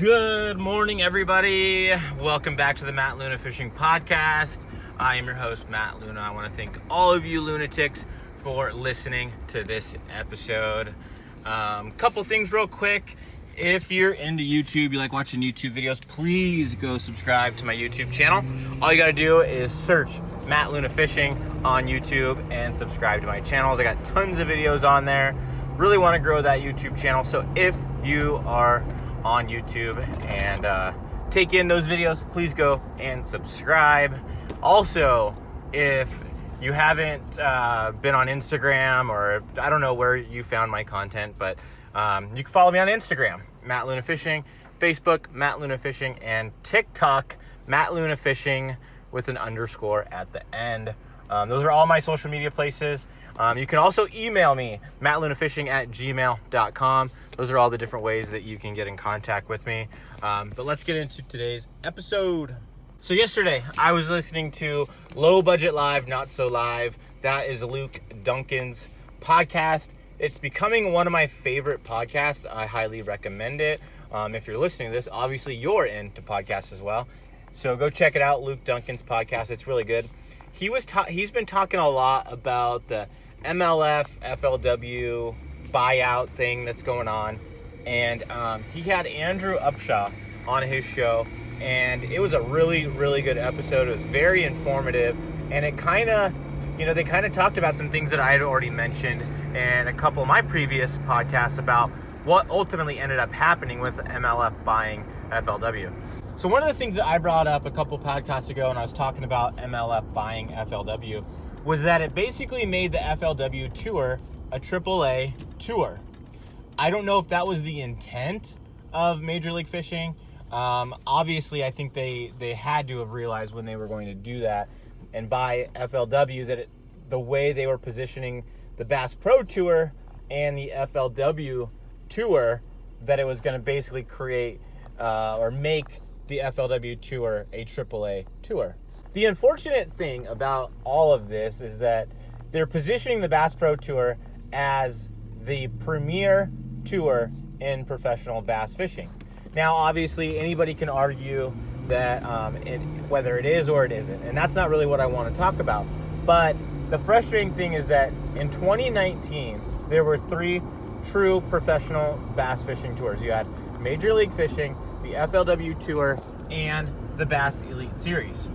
Good morning, everybody. Welcome back to the Matt Luna Fishing Podcast. I am your host, Matt Luna. I want to thank all of you lunatics for listening to this episode. Couple things real quick. If you're into YouTube, you like watching YouTube videos, please go subscribe to my YouTube channel. All you got to do is search Matt Luna Fishing on YouTube and subscribe to my channels. I got tons of videos on there. Really want to grow that YouTube channel. So if you are on YouTube and take in those videos, please go and subscribe. Also, if you haven't been on Instagram, or I don't know where you found my content, but you can follow me on Instagram, Matt Luna Fishing, Facebook, Matt Luna Fishing, and TikTok, Matt Luna Fishing with an underscore at the end. Those are all my social media places. You can also email me, mattlunafishing@gmail.com. Those are all the different ways that you can get in contact with me. But let's get into today's episode. So yesterday, I was listening to Low Budget Live, Not So Live. That is Luke Duncan's podcast. It's becoming one of my favorite podcasts. I highly recommend it. If you're listening to this, obviously you're into podcasts as well. So go check it out, Luke Duncan's podcast. It's really good. He's been talking a lot about the MLF, FLW buyout thing that's going on. And he had Andrew Upshaw on his show. And it was a really, really good episode. It was very informative. And it kind of, they kind of talked about some things that I had already mentioned in a couple of my previous podcasts about what ultimately ended up happening with MLF buying FLW. So one of the things that I brought up a couple podcasts ago when I was talking about MLF buying FLW was that it basically made the FLW tour a AAA tour. I don't know if that was the intent of Major League Fishing. Obviously, I think they had to have realized when they were going to do that and buy FLW that the way they were positioning the Bass Pro Tour and the FLW Tour, that it was going to basically create or make the FLW Tour a AAA tour. The unfortunate thing about all of this is that they're positioning the Bass Pro Tour as the premier tour in professional bass fishing. Now, obviously, anybody can argue that whether it is or it isn't, and that's not really what I want to talk about. But the frustrating thing is that in 2019, there were 3 true professional bass fishing tours. You had Major League Fishing, the FLW Tour, and the Bass Elite Series.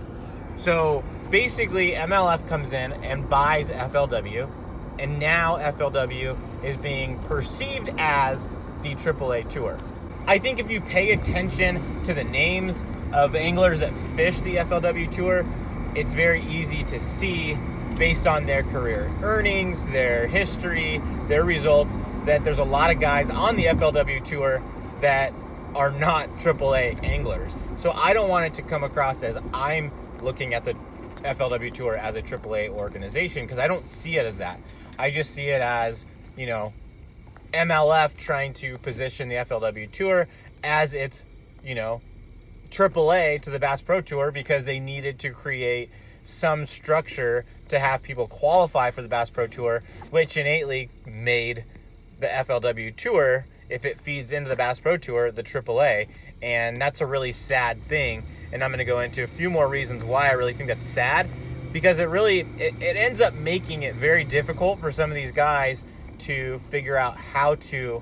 So basically, MLF comes in and buys FLW, and now FLW is being perceived as the AAA Tour. I think if you pay attention to the names of anglers that fish the FLW Tour, it's very easy to see, based on their career earnings, their history, their results, that there's a lot of guys on the FLW Tour that are not AAA anglers. So I don't want it to come across as I'm looking at the FLW Tour as a AAA organization, because I don't see it as that. I just see it as, MLF trying to position the FLW Tour as its, AAA to the Bass Pro Tour, because they needed to create some structure to have people qualify for the Bass Pro Tour, which innately made the FLW Tour, if it feeds into the Bass Pro Tour, the AAA. And that's a really sad thing. And I'm going to go into a few more reasons why I really think that's sad, because it ends up making it very difficult for some of these guys to figure out how to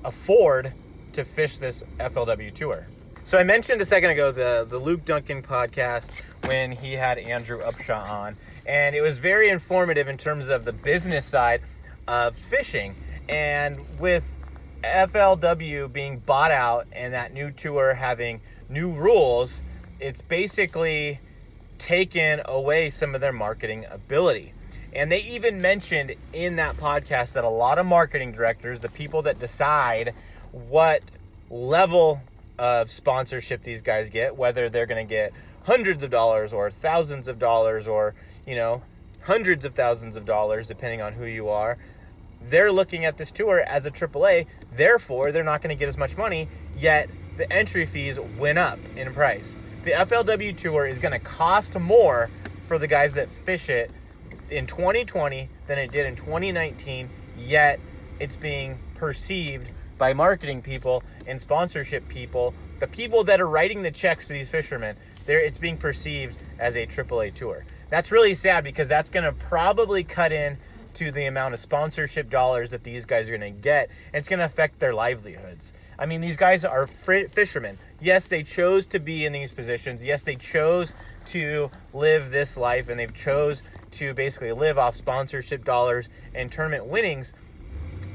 afford to fish this FLW Tour. So I mentioned a second ago the Luke Duncan podcast when he had Andrew Upshaw on, and it was very informative in terms of the business side of fishing. And with FLW being bought out and that new tour having new rules, it's basically taken away some of their marketing ability. And they even mentioned in that podcast that a lot of marketing directors, the people that decide what level of sponsorship these guys get, whether they're going to get hundreds of dollars or thousands of dollars or, hundreds of thousands of dollars, depending on who you are, they're looking at this tour as a AAA. Therefore, they're not going to get as much money, yet the entry fees went up in price. The FLW Tour is going to cost more for the guys that fish it in 2020 than it did in 2019, yet it's being perceived by marketing people and sponsorship people, the people that are writing the checks to these fishermen, it's being perceived as a AAA tour. That's really sad, because that's going to probably cut in to the amount of sponsorship dollars that these guys are going to get, and it's going to affect their livelihoods. I mean, these guys are fishermen. Yes, they chose to be in these positions. Yes, they chose to live this life, and they've chose to basically live off sponsorship dollars and tournament winnings.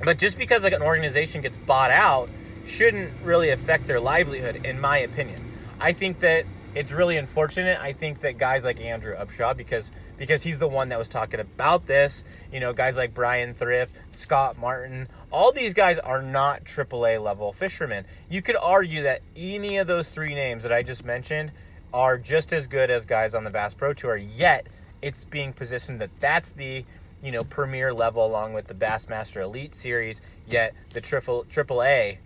But just because like an organization gets bought out shouldn't really affect their livelihood, in my opinion. I think that it's really unfortunate. I think that guys like Andrew Upshaw, because he's the one that was talking about this, guys like Brian Thrift, Scott Martin, all these guys are not AAA level fishermen. You could argue that any of those three names that I just mentioned are just as good as guys on the Bass Pro Tour, yet it's being positioned that that's the premier level, along with the Bassmaster Elite Series, yet the AAA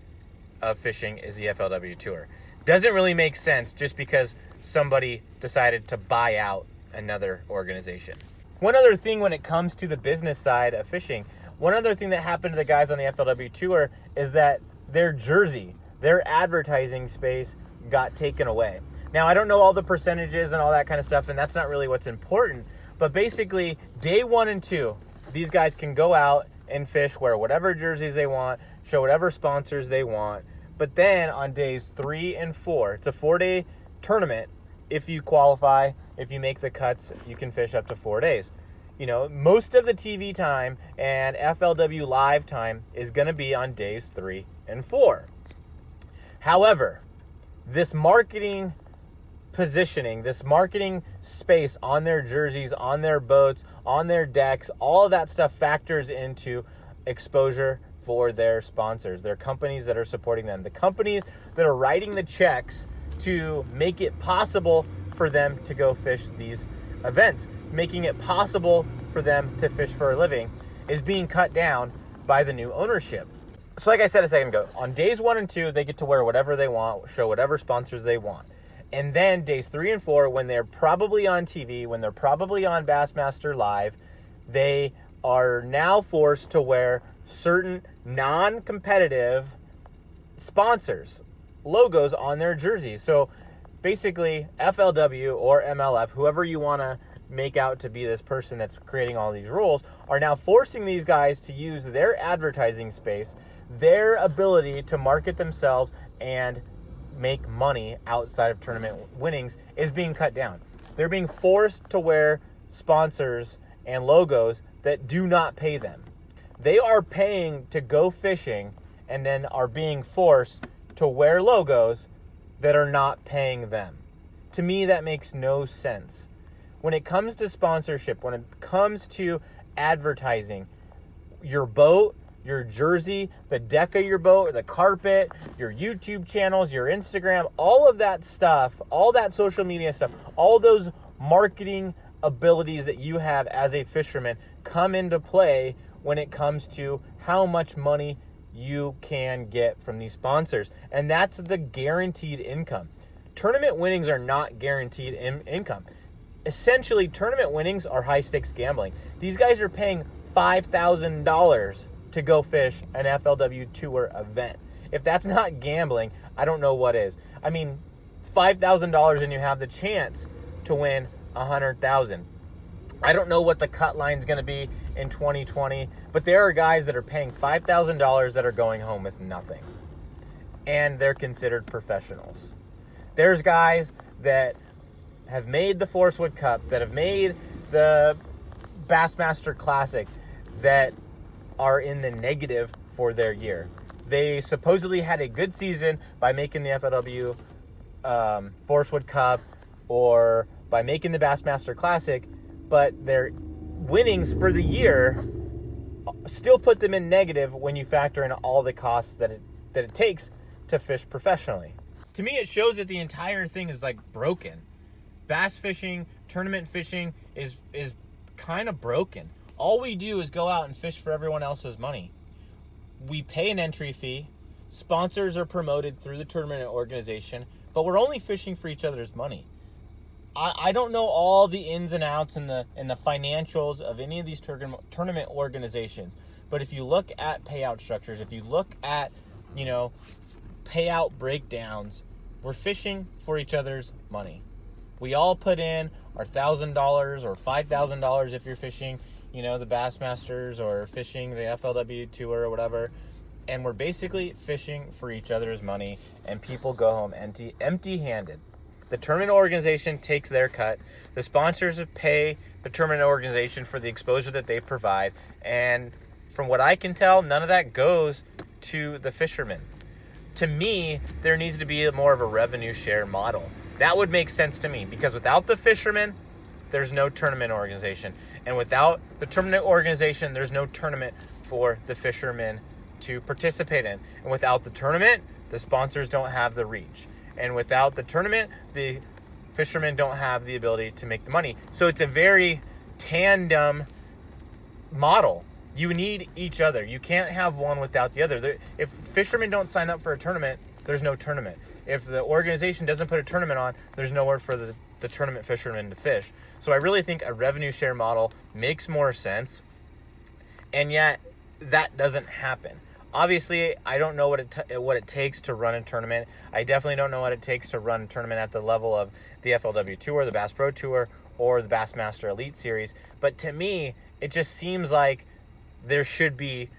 of fishing is the FLW Tour. Doesn't really make sense just because somebody decided to buy out another organization. One other thing when it comes to the business side of fishing, one other thing that happened to the guys on the FLW Tour is that their jersey, their advertising space got taken away. Now, I don't know all the percentages and all that kind of stuff, and that's not really what's important, but basically, day 1 and 2, these guys can go out and fish, wear whatever jerseys they want, show whatever sponsors they want. But then on days 3 and 4, it's a 4-day tournament. If you qualify, if you make the cuts, you can fish up to 4 days. Most of the TV time and FLW live time is going to be on days 3 and 4. However, this marketing positioning, this marketing space on their jerseys, on their boats, on their decks, all of that stuff factors into exposure for their sponsors, their companies that are supporting them, the companies that are writing the checks to make it possible for them to go fish these events, making it possible for them to fish for a living, is being cut down by the new ownership. So like I said a second ago, on days 1 and 2, they get to wear whatever they want, show whatever sponsors they want. And then days 3 and 4, when they're probably on TV, when they're probably on Bassmaster Live, they are now forced to wear certain non-competitive sponsors, logos on their jerseys. So basically, FLW or MLF, whoever you want to make out to be this person that's creating all these rules, are now forcing these guys to use their advertising space, their ability to market themselves and make money outside of tournament winnings is being cut down. They're being forced to wear sponsors and logos that do not pay them. They are paying to go fishing and then are being forced to wear logos that are not paying them. To me, that makes no sense. When it comes to sponsorship, when it comes to advertising, your boat, your jersey, the deck of your boat, the carpet, your YouTube channels, your Instagram, all of that stuff, all that social media stuff, all those marketing abilities that you have as a fisherman come into play when it comes to how much money you can get from these sponsors. And that's the guaranteed income. Tournament winnings are not guaranteed income. Essentially, tournament winnings are high-stakes gambling. These guys are paying $5,000 to go fish an FLW Tour event. If that's not gambling, I don't know what is. I mean, $5,000 and you have the chance to win $100,000. I don't know what the cut line is going to be in 2020, but there are guys that are paying $5,000 that are going home with nothing, and they're considered professionals. There's guys that have made the Forestwood Cup, that have made the Bassmaster Classic, that are in the negative for their year. They supposedly had a good season by making the FLW Forestwood Cup or by making the Bassmaster Classic, but their winnings for the year still put them in negative when you factor in all the costs that it takes to fish professionally. To me, it shows that the entire thing is like broken. Bass fishing, tournament fishing is kind of broken. All we do is go out and fish for everyone else's money. We pay an entry fee. Sponsors are promoted through the tournament organization, but we're only fishing for each other's money. I don't know all the ins and outs and the financials of any of these tournament organizations, but if you look at payout structures, if you look at payout breakdowns, we're fishing for each other's money. We all put in our $1,000 or $5,000 if you're fishing, the Bassmasters or fishing the FLW Tour or whatever. And we're basically fishing for each other's money, and people go home empty-handed. The tournament organization takes their cut. The sponsors pay the tournament organization for the exposure that they provide. And from what I can tell, none of that goes to the fishermen. To me, there needs to be more of a revenue share model. That would make sense to me, because without the fishermen, there's no tournament organization. And without the tournament organization, there's no tournament for the fishermen to participate in. And without the tournament, the sponsors don't have the reach. And without the tournament, the fishermen don't have the ability to make the money. So it's a very tandem model. You need each other. You can't have one without the other. If fishermen don't sign up for a tournament, there's no tournament. If the organization doesn't put a tournament on, there's nowhere for the tournament fishermen to fish. So I really think a revenue share model makes more sense. And yet that doesn't happen. Obviously, I don't know what it takes to run a tournament. I definitely don't know what it takes to run a tournament at the level of the FLW Tour, the Bass Pro Tour, or the Bassmaster Elite Series. But to me, it just seems like there should be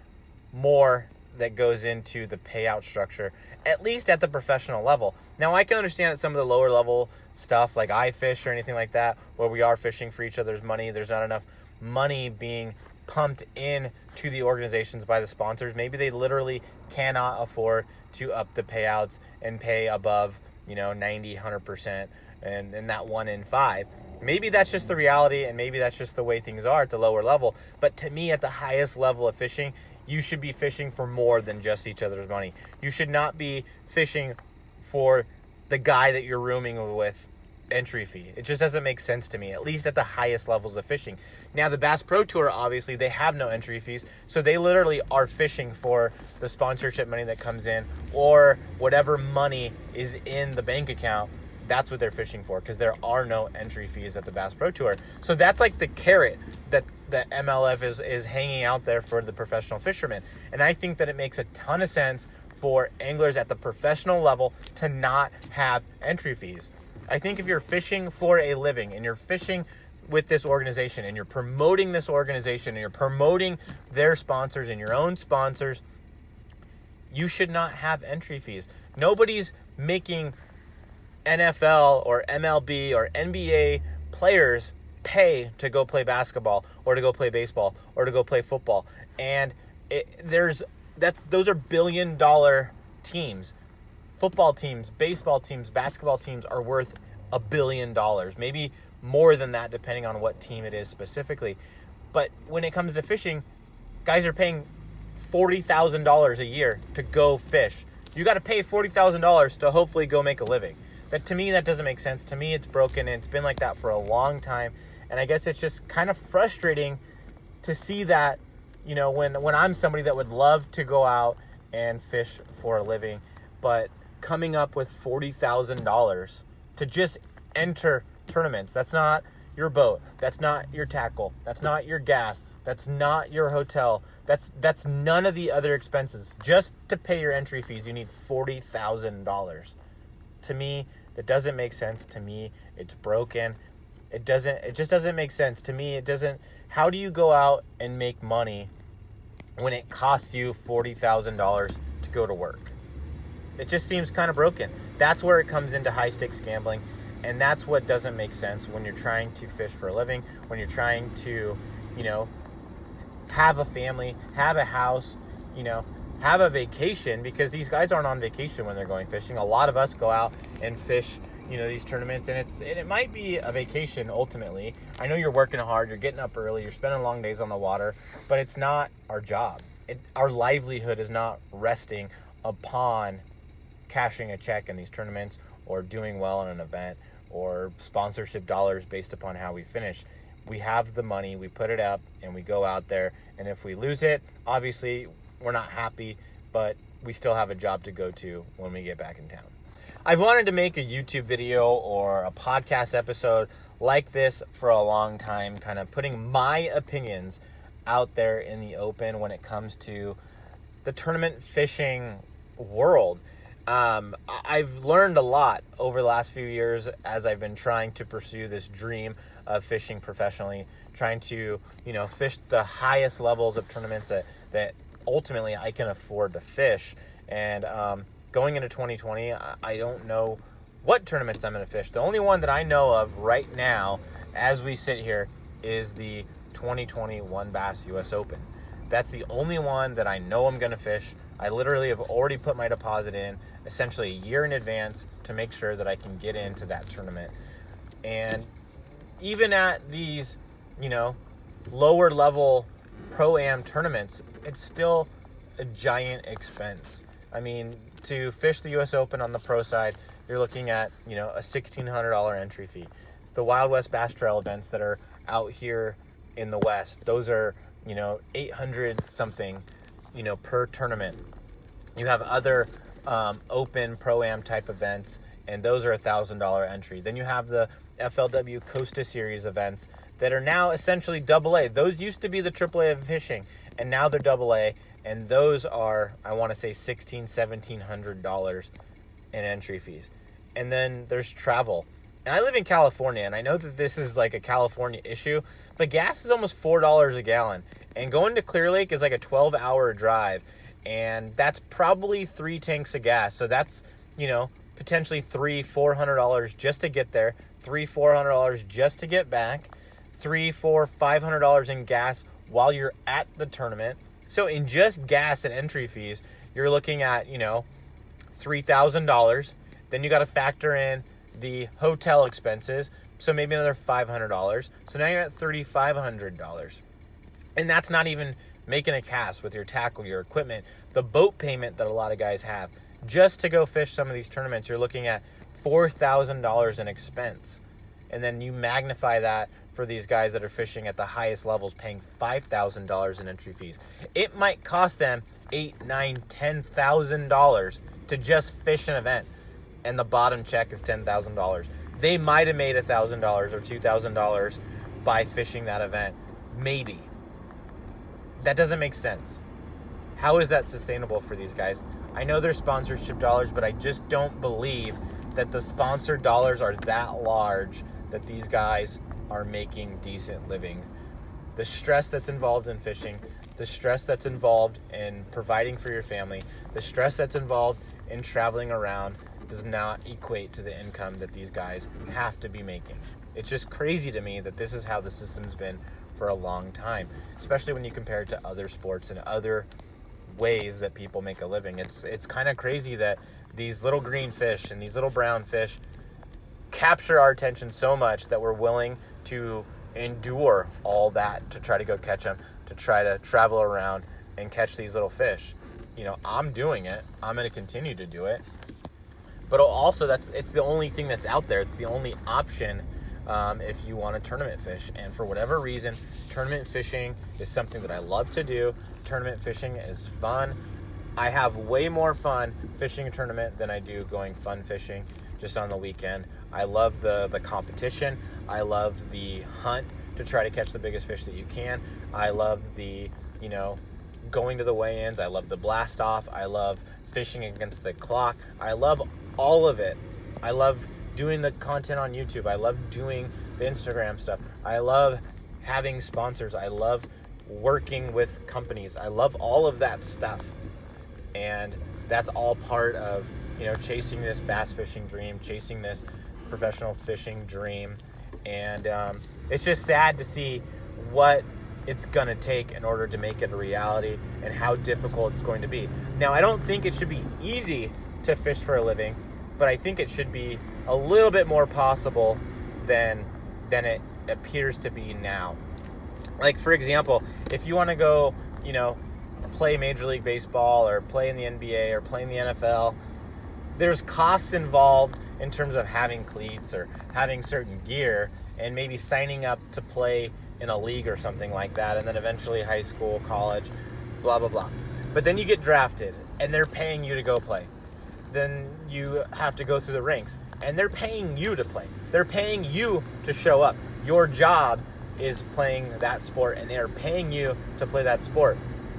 more that goes into the payout structure, at least at the professional level. Now, I can understand at some of the lower level stuff like iFish or anything like that, where we are fishing for each other's money. There's not enough money being pumped in to the organizations by the sponsors. Maybe they literally cannot afford to up the payouts and pay above 90, 100% and that 1 in 5. Maybe that's just the reality, and maybe that's just the way things are at the lower level. But to me, at the highest level of fishing, you should be fishing for more than just each other's money. You should not be fishing for the guy that you're rooming with entry fee. It just doesn't make sense to me, at least at the highest levels of fishing. Now, the Bass Pro Tour, obviously, they have no entry fees, so they literally are fishing for the sponsorship money that comes in, or whatever money is in the bank account. That's what they're fishing for, because there are no entry fees at the Bass Pro Tour. So that's like the carrot that the MLF is hanging out there for the professional fishermen. And I think that it makes a ton of sense for anglers at the professional level to not have entry fees. I think if you're fishing for a living and you're fishing with this organization and you're promoting this organization and you're promoting their sponsors and your own sponsors, you should not have entry fees. Nobody's making NFL or MLB or NBA players pay to go play basketball or to go play baseball or to go play football. And those are billion-dollar teams. Football teams, baseball teams, basketball teams are worth $1 billion, maybe more than that depending on what team it is specifically. But when it comes to fishing, guys are paying $40,000 a year to go fish. You got to pay $40,000 to hopefully go make a living. To me, that doesn't make sense. To me, it's broken, and it's been like that for a long time. And I guess it's just kind of frustrating to see that, when I'm somebody that would love to go out and fish for a living, but coming up with $40,000 to just enter tournaments. That's not your boat. That's not your tackle. That's not your gas. That's not your hotel. That's none of the other expenses. Just to pay your entry fees, you need $40,000. To me, that doesn't make sense. To me, it's broken. It just doesn't make sense. To me, it doesn't. How do you go out and make money when it costs you $40,000 to go to work? It just seems kind of broken. That's where it comes into high stakes gambling. And that's what doesn't make sense when you're trying to fish for a living, when you're trying to, have a family, have a house, have a vacation, because these guys aren't on vacation when they're going fishing. A lot of us go out and fish, these tournaments, and it might be a vacation ultimately. I know you're working hard, you're getting up early, you're spending long days on the water, but it's not our job. Our livelihood is not resting upon cashing a check in these tournaments or doing well in an event or sponsorship dollars based upon how we finish. We have the money, we put it up, and we go out there, and if we lose it, obviously we're not happy, but we still have a job to go to when we get back in town. I've wanted to make a YouTube video or a podcast episode like this for a long time, kind of putting my opinions out there in the open when it comes to the tournament fishing world. I've learned a lot over the last few years as I've been trying to pursue this dream of fishing professionally, trying to, fish the highest levels of tournaments that ultimately I can afford to fish. And going into 2020, I don't know what tournaments I'm going to fish. The only one that I know of right now, as we sit here, is the 2020 WON Bass US Open. That's the only one that I know I'm going to fish. I literally have already put my deposit in essentially a year in advance to make sure that I can get into that tournament. And even at these, lower level pro-am tournaments, it's still a giant expense. I mean, to fish the US Open on the pro side, you're looking at, a $1,600 entry fee. The Wild West Bass Trail events that are out here in the West, those are, 800 something, per tournament. You have other open pro-am type events, and those are $1,000 entry. Then you have the FLW Costa Series events that are now essentially AA. Those used to be the AAA of fishing, and now they're AA, and those are, I want to say, $1,700 in entry fees. And then there's travel. And I live in California, and I know that this is like a California issue, but gas is almost $4 a gallon. And going to Clear Lake is like a 12-hour drive, and that's probably 3 tanks of gas. So that's, potentially $300-$400 just to get there, $300-$400 just to get back, $300-$500 in gas while you're at the tournament. So in just gas and entry fees, you're looking at, $3,000. Then you got to factor in the hotel expenses, so maybe another $500. So now you're at $3,500. And that's not even making a cast with your tackle, your equipment, the boat payment that a lot of guys have. Just to go fish some of these tournaments, you're looking at $4,000 in expense. And then you magnify that for these guys that are fishing at the highest levels, paying $5,000 in entry fees. It might cost them $8,000, $9,000, $10,000 to just fish an event, and the bottom check is $10,000. They might have made $1,000 or $2,000 by fishing that event. Maybe. That doesn't make sense. How is that sustainable for these guys? I know there's sponsorship dollars, but I just don't believe that the sponsor dollars are that large that these guys are making decent living. The stress that's involved in fishing, the stress that's involved in providing for your family, the stress that's involved in traveling around does not equate to the income that these guys have to be making. It's just crazy to me that this is how the system's been for a long time, especially when you compare it to other sports and other ways that people make a living. It's kind of crazy that these little green fish and these little brown fish capture our attention so much that we're willing to endure all that to try to go catch them, to try to travel around and catch these little fish. I'm doing it. I'm going to continue to do it. But also, it's the only thing that's out there. It's the only option if you want to tournament fish. And for whatever reason, tournament fishing is something that I love to do. Tournament fishing is fun. I have way more fun fishing a tournament than I do going fun fishing just on the weekend. I love the competition. I love the hunt to try to catch the biggest fish that you can. I love the, going to the weigh-ins. I love the blast off. I love fishing against the clock. I love all of it. I love doing the content on YouTube. I love doing the Instagram stuff. I love having sponsors. I love working with companies. I love all of that stuff. And that's all part of, chasing this bass fishing dream, chasing this professional fishing dream. And it's just sad to see what it's going to take in order to make it a reality and how difficult it's going to be. Now, I don't think it should be easy to fish for a living, but I think it should be a little bit more possible than it appears to be now. Like, for example, if you want to go, play Major League Baseball or play in the NBA or play in the NFL, there's costs involved in terms of having cleats or having certain gear and maybe signing up to play in a league or something like that, and then eventually high school, college, blah, blah, blah. But then you get drafted, and they're paying you to go play. Then you have to go through the ranks, and they're paying you to play. They're paying you to show up. Your job is playing that sport, and they are paying you to play that sport.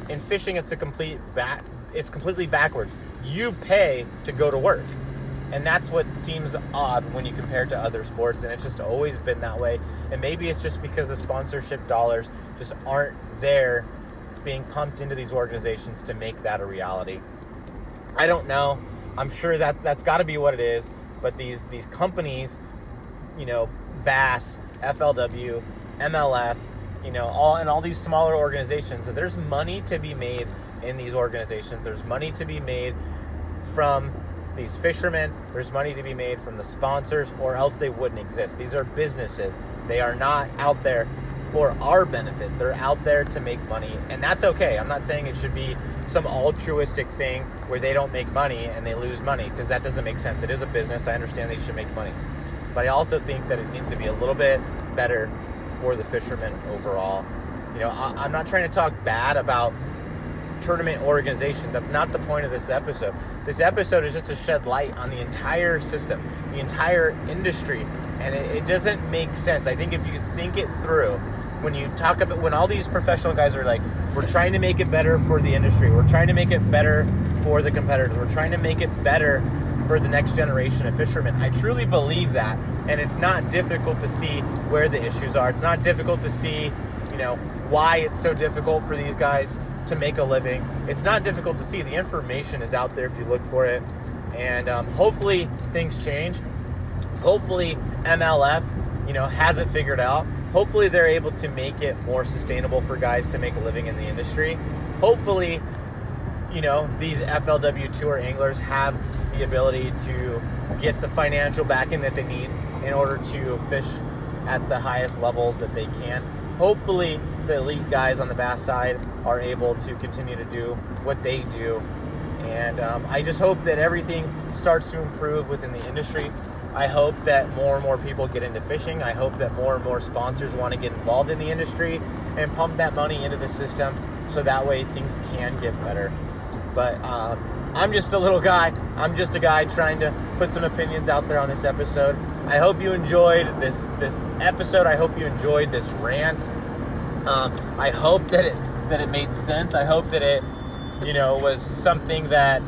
In fishing, it's completely backwards. you pay to go to work. And that's what seems odd when you compare it to other sports, and it's just always been that way. And maybe it's just because the sponsorship dollars just aren't there being pumped into these organizations to make that a reality. I don't know. I'm sure that's got to be what it is. But these companies, Bass, FLW, MLF, all these smaller organizations, there's money to be made in these organizations. There's money to be made from these fishermen. There's money to be made from the sponsors, or else they wouldn't exist. These are businesses. They are not out there for our benefit. They're out there to make money, and that's okay. I'm not saying it should be some altruistic thing where they don't make money and they lose money, because that doesn't make sense. It is a business. I understand they should make money, but I also think that it needs to be a little bit better for the fishermen overall. I'm not trying to talk bad about tournament organizations. That's not the point of this episode. This episode is just to shed light on the entire system, the entire industry, and it doesn't make sense. I think if you think it through, when all these professional guys are like, we're trying to make it better for the industry, we're trying to make it better for the competitors, we're trying to make it better for the next generation of fishermen. I truly believe that, and it's not difficult to see where the issues are. It's not difficult to see, why it's so difficult for these guys to make a living. It's not difficult to see. The information is out there if you look for it, and hopefully things change. Hopefully MLF, has it figured out. Hopefully they're able to make it more sustainable for guys to make a living in the industry. Hopefully, these FLW Tour anglers have the ability to get the financial backing that they need in order to fish at the highest levels that they can. Hopefully the elite guys on the bass side are able to continue to do what they do. And I just hope that everything starts to improve within the industry. I hope that more and more people get into fishing. I hope that more and more sponsors want to get involved in the industry and pump that money into the system, so that way things can get better. But I'm just a little guy. I'm just a guy trying to put some opinions out there on this episode. I hope you enjoyed this episode. I hope you enjoyed this rant. I hope that it made sense. I hope that it was something that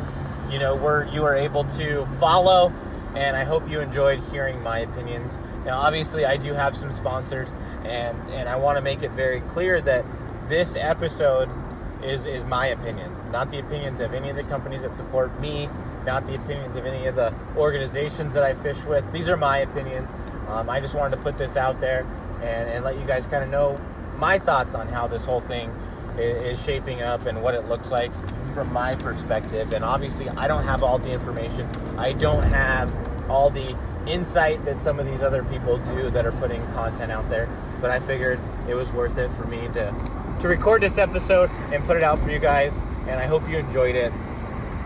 you were able to follow. And I hope you enjoyed hearing my opinions. Now, obviously, I do have some sponsors, and I want to make it very clear that this episode is my opinion, not the opinions of any of the companies that support me, not the opinions of any of the organizations that I fish with. These are my opinions. I just wanted to put this out there and let you guys kind of know my thoughts on how this whole thing is shaping up and what it looks like from my perspective. And obviously, I don't have all the information. I don't have all the insight that some of these other people do that are putting content out there. But I figured it was worth it for me to record this episode and put it out for you guys. And I hope you enjoyed it.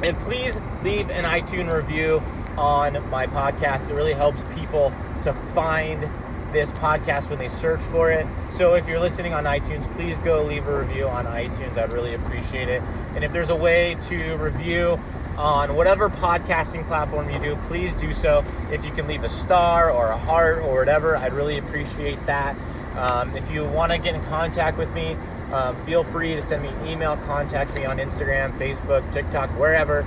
And please leave an iTunes review on my podcast. It really helps people to find this podcast when they search for it. So if you're listening on iTunes, please go leave a review on iTunes. I'd really appreciate it. And if there's a way to review on whatever podcasting platform you do, please do so. If you can leave a star or a heart or whatever, I'd really appreciate that. If you want to get in contact with me, feel free to send me an email, contact me on Instagram, Facebook, TikTok, wherever.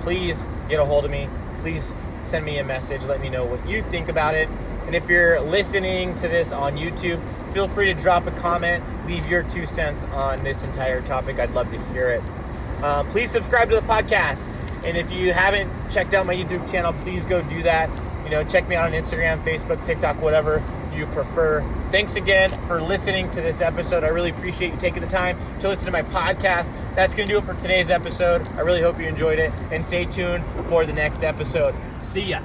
Please get a hold of me. Please send me a message. Let me know what you think about it. And if you're listening to this on YouTube, feel free to drop a comment, leave your 2 cents on this entire topic. I'd love to hear it. Please subscribe to the podcast. And if you haven't checked out my YouTube channel, please go do that. Check me out on Instagram, Facebook, TikTok, whatever you prefer. Thanks again for listening to this episode. I really appreciate you taking the time to listen to my podcast. That's going to do it for today's episode. I really hope you enjoyed it. And stay tuned for the next episode. See ya.